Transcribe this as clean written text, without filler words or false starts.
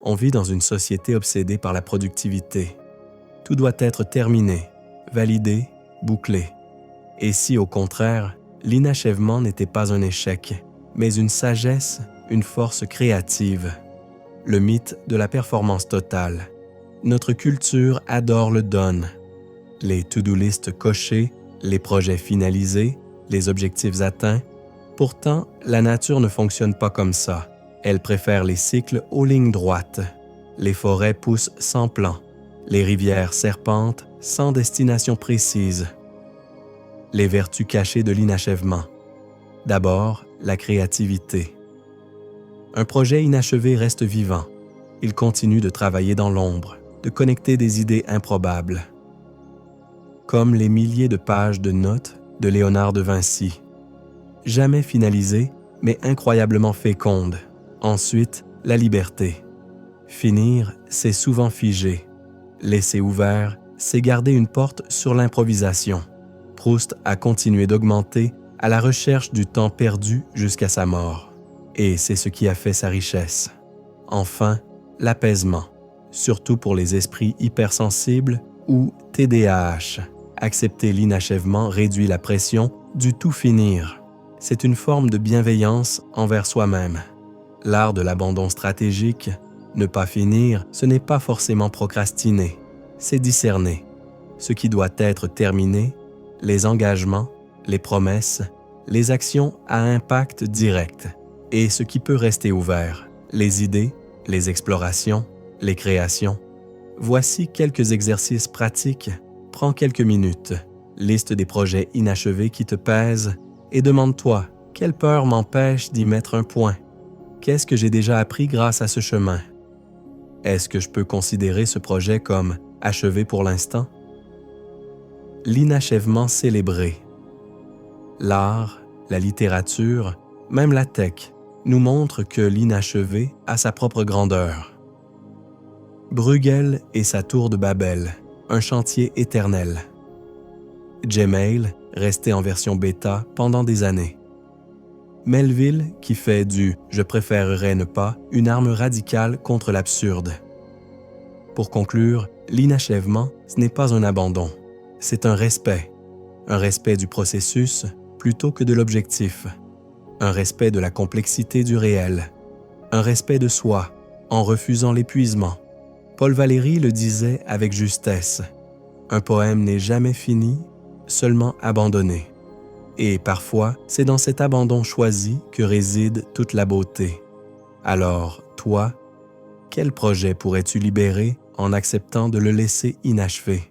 On vit dans une société obsédée par la productivité. Tout doit être terminé, validé, bouclé. Et si, au contraire, l'inachèvement n'était pas un échec, mais une sagesse, une force créative? Le mythe de la performance totale. Notre culture adore le done. Les to-do list cochées, les projets finalisés, les objectifs atteints. Pourtant, la nature ne fonctionne pas comme ça. Elle préfère les cycles aux lignes droites. Les forêts poussent sans plan. Les rivières serpentent sans destination précise. Les vertus cachées de l'inachèvement. D'abord, la créativité. Un projet inachevé reste vivant. Il continue de travailler dans l'ombre, de connecter des idées improbables. Comme les milliers de pages de notes de Léonard de Vinci. Jamais finalisées, mais incroyablement fécondes. Ensuite, la liberté. Finir, c'est souvent figer. Laisser ouvert, c'est garder une porte sur l'improvisation. Proust a continué d'augmenter à la recherche du temps perdu jusqu'à sa mort. Et c'est ce qui a fait sa richesse. Enfin, l'apaisement, surtout pour les esprits hypersensibles ou TDAH. Accepter l'inachèvement réduit la pression du tout finir. C'est une forme de bienveillance envers soi-même. L'art de l'abandon stratégique, ne pas finir, ce n'est pas forcément procrastiner, c'est discerner. Ce qui doit être terminé, les engagements, les promesses, les actions à impact direct, et ce qui peut rester ouvert, les idées, les explorations, les créations. Voici quelques exercices pratiques. Prends quelques minutes, liste des projets inachevés qui te pèsent et demande-toi, quelle peur m'empêche d'y mettre un point? Qu'est-ce que j'ai déjà appris grâce à ce chemin? Est-ce que je peux considérer ce projet comme achevé pour l'instant? L'inachèvement célébré. L'art, la littérature, même la tech, nous montrent que l'inachevé a sa propre grandeur. Bruegel et sa tour de Babel, un chantier éternel. Gmail, resté en version bêta pendant des années. Melville, qui fait du « je préférerais ne pas » une arme radicale contre l'absurde. Pour conclure, l'inachèvement, ce n'est pas un abandon, c'est un respect du processus plutôt que de l'objectif, un respect de la complexité du réel, un respect de soi en refusant l'épuisement. Paul Valéry le disait avec justesse, un poème n'est jamais fini, seulement abandonné. Et parfois, c'est dans cet abandon choisi que réside toute la beauté. Alors, toi, quel projet pourrais-tu libérer en acceptant de le laisser inachevé?